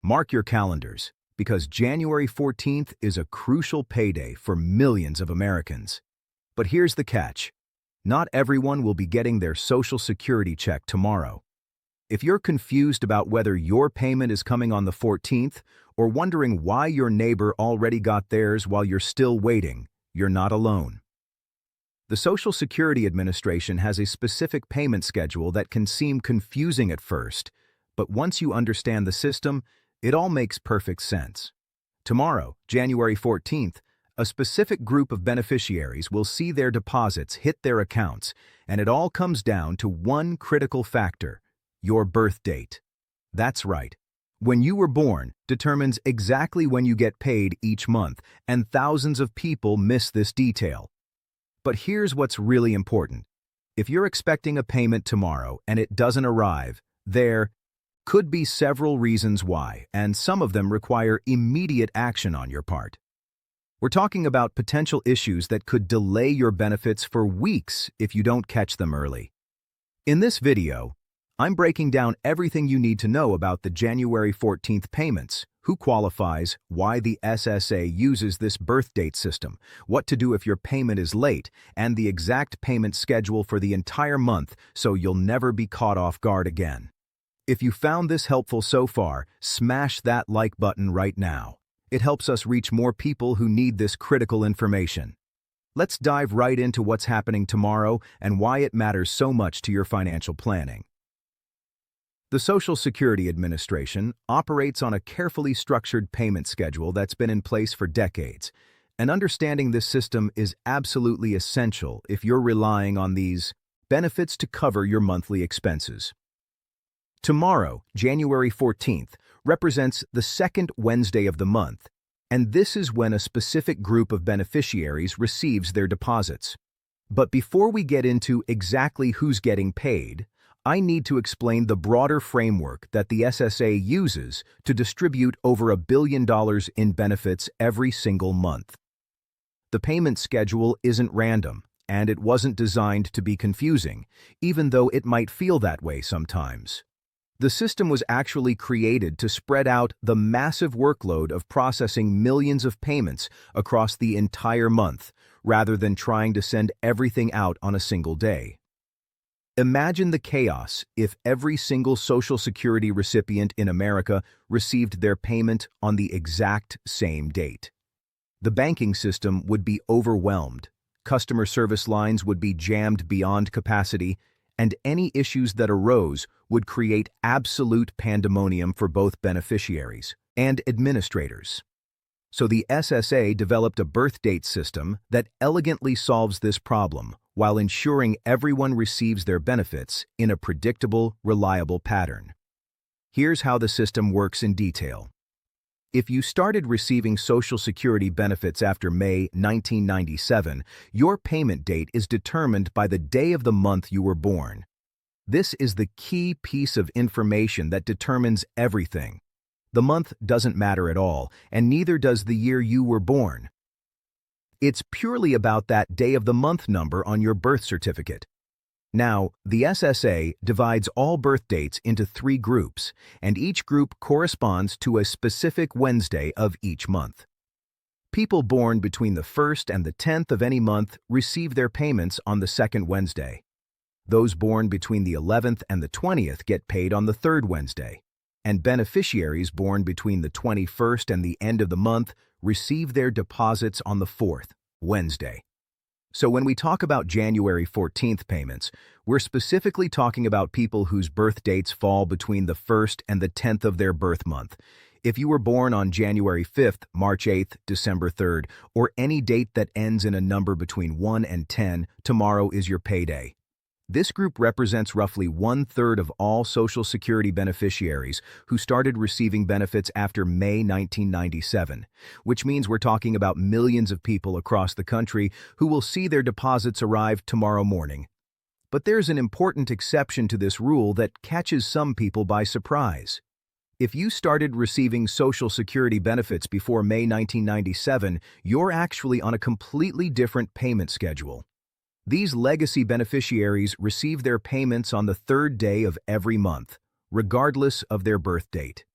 Mark your calendars, because January 14th is a crucial payday for millions of Americans. But here's the catch. Not everyone will be getting their Social Security check tomorrow. If you're confused about whether your payment is coming on the 14th or wondering why your neighbor already got theirs while you're still waiting, you're not alone. The Social Security Administration has a specific payment schedule that can seem confusing at first, but once you understand the system, it all makes perfect sense. Tomorrow, January 14th, a specific group of beneficiaries will see their deposits hit their accounts, and it all comes down to one critical factor: your birth date. That's right. When you were born determines exactly when you get paid each month, and thousands of people miss this detail. But here's what's really important. If you're expecting a payment tomorrow and it doesn't arrive, there could be several reasons why, and some of them require immediate action on your part. We're talking about potential issues that could delay your benefits for weeks if you don't catch them early. In this video, I'm breaking down everything you need to know about the January 14th payments, who qualifies, why the SSA uses this birth date system, what to do if your payment is late, and the exact payment schedule for the entire month so you'll never be caught off guard again. If you found this helpful so far, smash that like button right now. It helps us reach more people who need this critical information. Let's dive right into what's happening tomorrow and why it matters so much to your financial planning. The Social Security Administration operates on a carefully structured payment schedule that's been in place for decades, and understanding this system is absolutely essential if you're relying on these benefits to cover your monthly expenses. Tomorrow, January 14th, represents the second Wednesday of the month, and this is when a specific group of beneficiaries receives their deposits. But before we get into exactly who's getting paid, I need to explain the broader framework that the SSA uses to distribute over $1 billion in benefits every single month. The payment schedule isn't random, and it wasn't designed to be confusing, even though it might feel that way sometimes. The system was actually created to spread out the massive workload of processing millions of payments across the entire month, rather than trying to send everything out on a single day. Imagine the chaos if every single Social Security recipient in America received their payment on the exact same date. The banking system would be overwhelmed, customer service lines would be jammed beyond capacity, and any issues that arose would create absolute pandemonium for both beneficiaries and administrators. So the SSA developed a birth date system that elegantly solves this problem while ensuring everyone receives their benefits in a predictable, reliable pattern. Here's how the system works in detail. If you started receiving Social Security benefits after May 1997, your payment date is determined by the day of the month you were born. This is the key piece of information that determines everything. The month doesn't matter at all, and neither does the year you were born. It's purely about that day of the month number on your birth certificate. Now, the SSA divides all birth dates into 3 groups, and each group corresponds to a specific Wednesday of each month. People born between the 1st and the 10th of any month receive their payments on the 2nd Wednesday. Those born between the 11th and the 20th get paid on the 3rd Wednesday, and beneficiaries born between the 21st and the end of the month receive their deposits on the 4th Wednesday. So when we talk about January 14th payments, we're specifically talking about people whose birth dates fall between the 1st and the 10th of their birth month. If you were born on January 5th, March 8th, December 3rd, or any date that ends in a number between 1 and 10, tomorrow is your payday. This group represents roughly 1/3 of all Social Security beneficiaries who started receiving benefits after May 1997, which means we're talking about millions of people across the country who will see their deposits arrive tomorrow morning. But there's an important exception to this rule that catches some people by surprise. If you started receiving Social Security benefits before May 1997, you're actually on a completely different payment schedule. These legacy beneficiaries receive their payments on the 3rd day of every month, regardless of their birth date.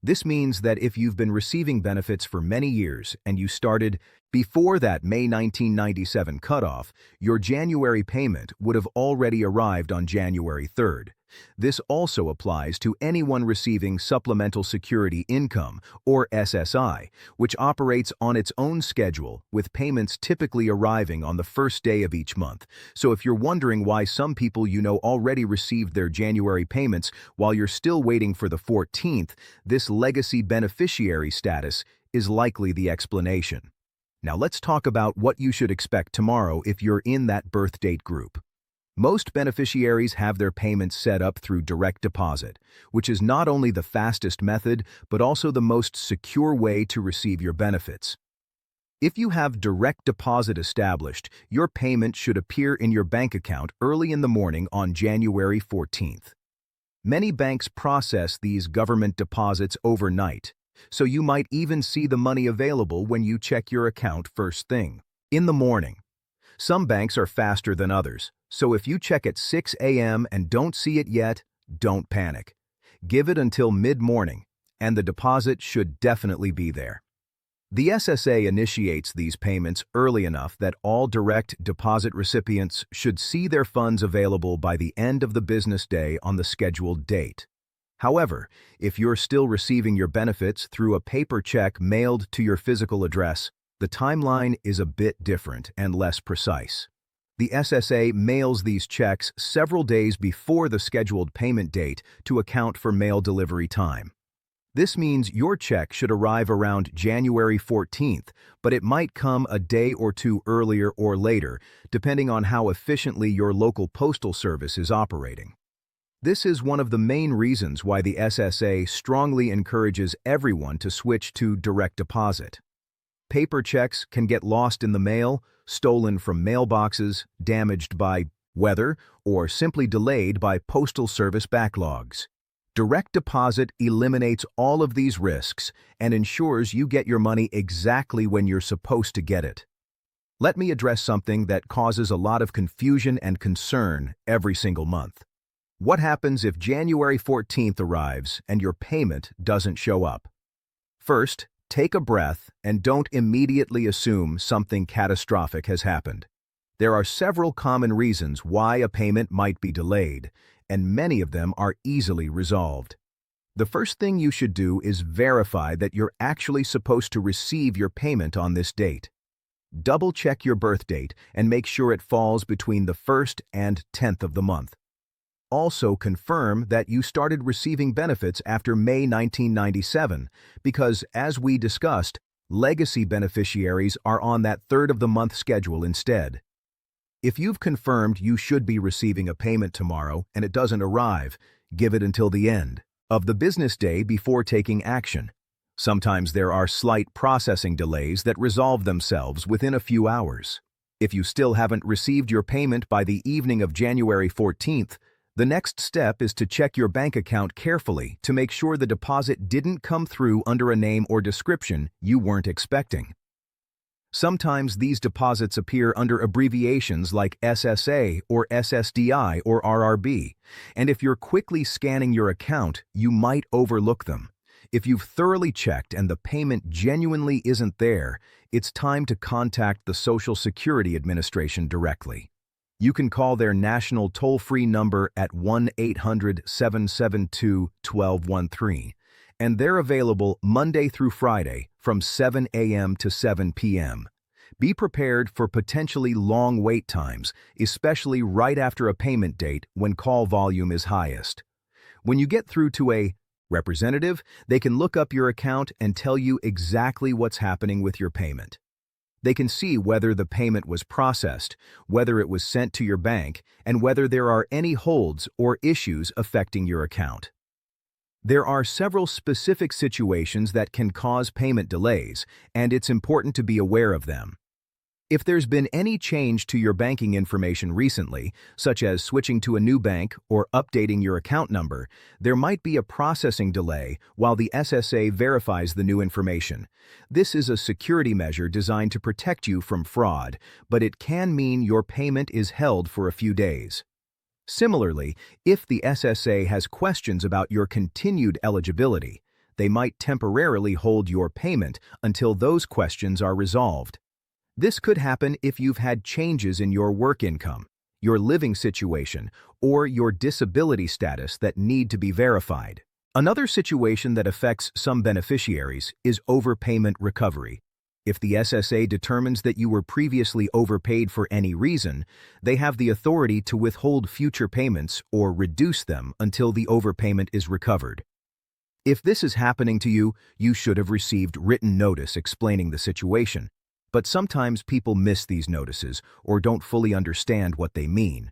This means that if you've been receiving benefits for many years and you started before that May 1997 cutoff, your January payment would have already arrived on January 3rd. This also applies to anyone receiving Supplemental Security Income, or SSI, which operates on its own schedule, with payments typically arriving on the first day of each month. So if you're wondering why some people you know already received their January payments while you're still waiting for the 14th, this legacy beneficiary status is likely the explanation. Now let's talk about what you should expect tomorrow if you're in that birth date group. Most beneficiaries have their payments set up through direct deposit, which is not only the fastest method, but also the most secure way to receive your benefits. If you have direct deposit established, your payment should appear in your bank account early in the morning on January 14th. Many banks process these government deposits overnight, so you might even see the money available when you check your account first thing in the morning. Some banks are faster than others, so if you check at 6 a.m. and don't see it yet, don't panic. Give it until mid-morning, and the deposit should definitely be there. The SSA initiates these payments early enough that all direct deposit recipients should see their funds available by the end of the business day on the scheduled date. However, if you're still receiving your benefits through a paper check mailed to your physical address, the timeline is a bit different and less precise. The SSA mails these checks several days before the scheduled payment date to account for mail delivery time. This means your check should arrive around January 14th, but it might come a day or two earlier or later, depending on how efficiently your local postal service is operating. This is one of the main reasons why the SSA strongly encourages everyone to switch to direct deposit. Paper checks can get lost in the mail, stolen from mailboxes, damaged by weather, or simply delayed by postal service backlogs. Direct deposit eliminates all of these risks and ensures you get your money exactly when you're supposed to get it. Let me address something that causes a lot of confusion and concern every single month. What happens if January 14th arrives and your payment doesn't show up? First, take a breath and don't immediately assume something catastrophic has happened. There are several common reasons why a payment might be delayed, and many of them are easily resolved. The first thing you should do is verify that you're actually supposed to receive your payment on this date. Double-check your birth date and make sure it falls between the 1st and 10th of the month. Also confirm that you started receiving benefits after May 1997 because, as we discussed, legacy beneficiaries are on that 3rd of the month schedule instead. If you've confirmed you should be receiving a payment tomorrow and it doesn't arrive, give it until the end of the business day before taking action. Sometimes there are slight processing delays that resolve themselves within a few hours. If you still haven't received your payment by the evening of January 14th, the next step is to check your bank account carefully to make sure the deposit didn't come through under a name or description you weren't expecting. Sometimes these deposits appear under abbreviations like SSA or SSDI or RRB, and if you're quickly scanning your account, you might overlook them. If you've thoroughly checked and the payment genuinely isn't there, it's time to contact the Social Security Administration directly. You can call their national toll-free number at 1-800-772-1213, and they're available Monday through Friday from 7 a.m. to 7 p.m. Be prepared for potentially long wait times, especially right after a payment date when call volume is highest. When you get through to a representative, they can look up your account and tell you exactly what's happening with your payment. They can see whether the payment was processed, whether it was sent to your bank, and whether there are any holds or issues affecting your account. There are several specific situations that can cause payment delays, and it's important to be aware of them. If there's been any change to your banking information recently, such as switching to a new bank or updating your account number, there might be a processing delay while the SSA verifies the new information. This is a security measure designed to protect you from fraud, but it can mean your payment is held for a few days. Similarly, if the SSA has questions about your continued eligibility, They might temporarily hold your payment until those questions are resolved. This could happen if you've had changes in your work income, your living situation, or your disability status that need to be verified. Another situation that affects some beneficiaries is overpayment recovery. If the SSA determines that you were previously overpaid for any reason, they have the authority to withhold future payments or reduce them until the overpayment is recovered. If this is happening to you, you should have received written notice explaining the situation. But sometimes people miss these notices or don't fully understand what they mean.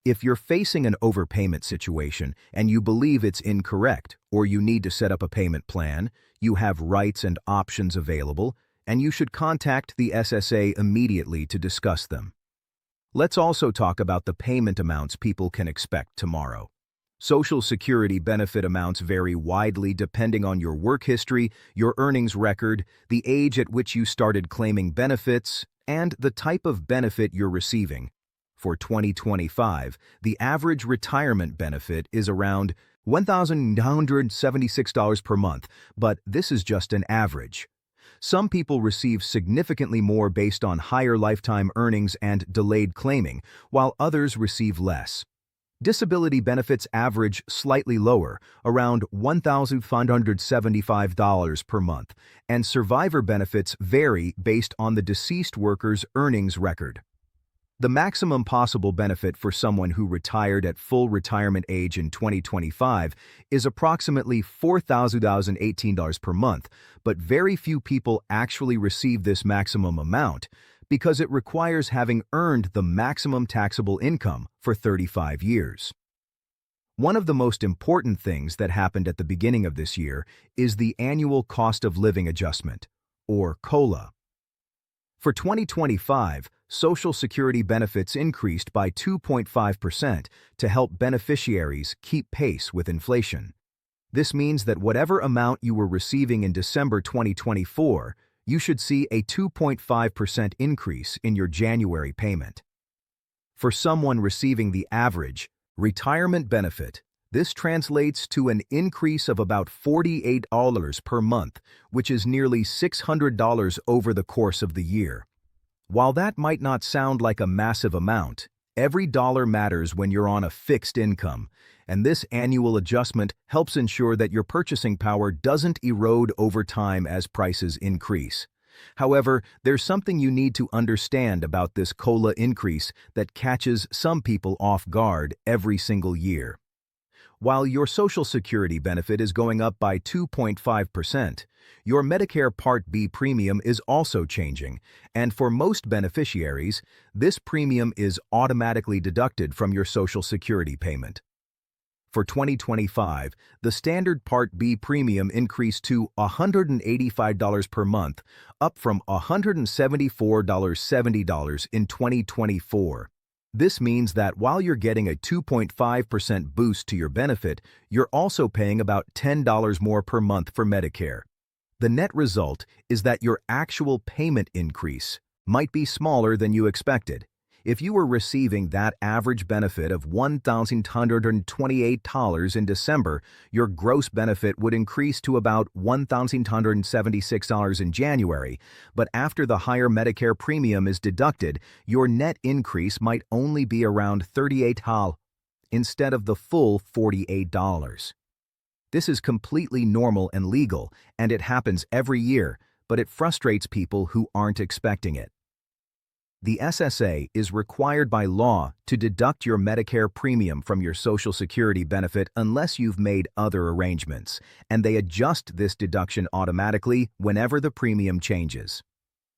If you're facing an overpayment situation and you believe it's incorrect or you need to set up a payment plan, you have rights and options available, and you should contact the SSA immediately to discuss them. Let's also talk about the payment amounts people can expect tomorrow. Social Security benefit amounts vary widely depending on your work history, your earnings record, the age at which you started claiming benefits, and the type of benefit you're receiving. For 2025, the average retirement benefit is around $1,976 per month, but this is just an average. Some people receive significantly more based on higher lifetime earnings and delayed claiming, while others receive less. Disability benefits average slightly lower, around $1,575 per month, and survivor benefits vary based on the deceased worker's earnings record. The maximum possible benefit for someone who retired at full retirement age in 2025 is approximately $4,018 per month, but very few people actually receive this maximum amount because it requires having earned the maximum taxable income for 35 years. One of the most important things that happened at the beginning of this year is the annual cost of living adjustment, or COLA. For 2025, Social Security benefits increased by 2.5% to help beneficiaries keep pace with inflation. This means that whatever amount you were receiving in December 2024, you should see a 2.5% increase in your January payment. For someone receiving the average retirement benefit, this translates to an increase of about $48 per month, which is nearly $600 over the course of the year. While that might not sound like a massive amount, every dollar matters when you're on a fixed income, and this annual adjustment helps ensure that your purchasing power doesn't erode over time as prices increase. However, there's something you need to understand about this COLA increase that catches some people off guard every single year. While your Social Security benefit is going up by 2.5%, your Medicare Part B premium is also changing, and for most beneficiaries, this premium is automatically deducted from your Social Security payment. For 2025, the standard Part B premium increased to $185 per month, up from $174.70 in 2024. This means that while you're getting a 2.5% boost to your benefit, you're also paying about $10 more per month for Medicare. The net result is that your actual payment increase might be smaller than you expected. If you were receiving that average benefit of $1,128 in December, your gross benefit would increase to about $1,176 in January, but after the higher Medicare premium is deducted, your net increase might only be around $38 instead of the full $48. This is completely normal and legal, and it happens every year, but it frustrates people who aren't expecting it. The SSA is required by law to deduct your Medicare premium from your Social Security benefit unless you've made other arrangements, and they adjust this deduction automatically whenever the premium changes.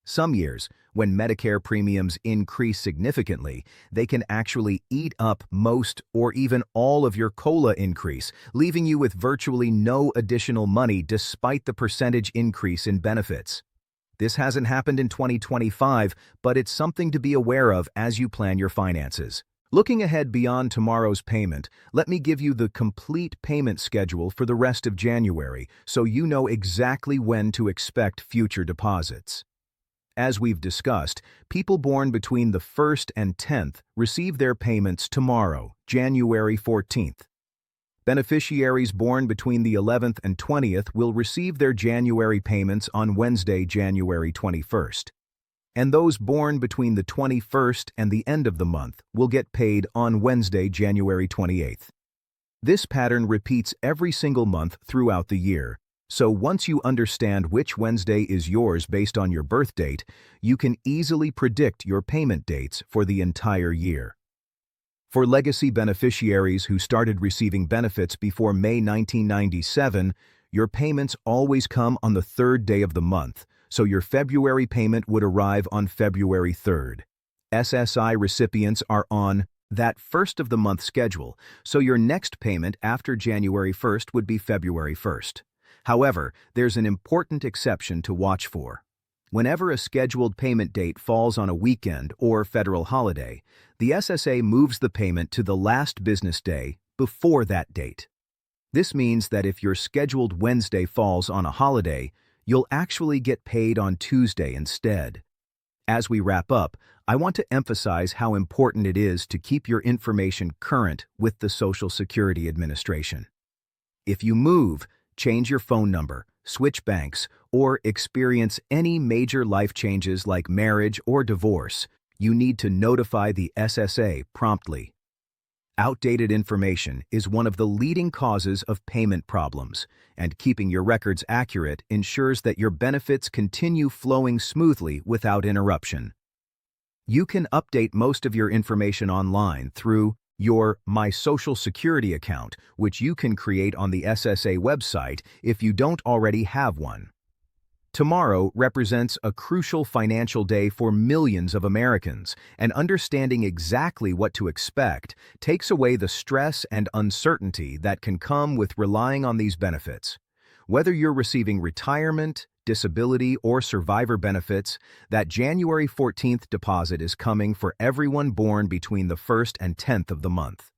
Some years, when Medicare premiums increase significantly, they can actually eat up most or even all of your COLA increase, leaving you with virtually no additional money despite the percentage increase in benefits. This hasn't happened in 2025, but it's something to be aware of as you plan your finances. Looking ahead beyond tomorrow's payment, let me give you the complete payment schedule for the rest of January so you know exactly when to expect future deposits. As we've discussed, people born between the 1st and 10th receive their payments tomorrow, January 14th. Beneficiaries born between the 11th and 20th will receive their January payments on Wednesday, January 21st. And those born between the 21st and the end of the month will get paid on Wednesday, January 28th. This pattern repeats every single month throughout the year, so once you understand which Wednesday is yours based on your birth date, you can easily predict your payment dates for the entire year. For legacy beneficiaries who started receiving benefits before May 1997, your payments always come on the third day of the month, so your February payment would arrive on February 3rd. SSI recipients are on that first of the month schedule, so your next payment after January 1st would be February 1st. However, there's an important exception to watch for. Whenever a scheduled payment date falls on a weekend or federal holiday, the SSA moves the payment to the last business day before that date. This means that if your scheduled Wednesday falls on a holiday, you'll actually get paid on Tuesday instead. As we wrap up, I want to emphasize how important it is to keep your information current with the Social Security Administration. If you move, change your phone number, switch banks, or experience any major life changes like marriage or divorce, you need to notify the SSA promptly. Outdated information is one of the leading causes of payment problems, and keeping your records accurate ensures that your benefits continue flowing smoothly without interruption. You can update most of your information online through your My Social Security account, which you can create on the SSA website if you don't already have one. Tomorrow represents a crucial financial day for millions of Americans, and understanding exactly what to expect takes away the stress and uncertainty that can come with relying on these benefits. Whether you're receiving retirement, disability, or survivor benefits, that January 14th deposit is coming for everyone born between the 1st and 10th of the month.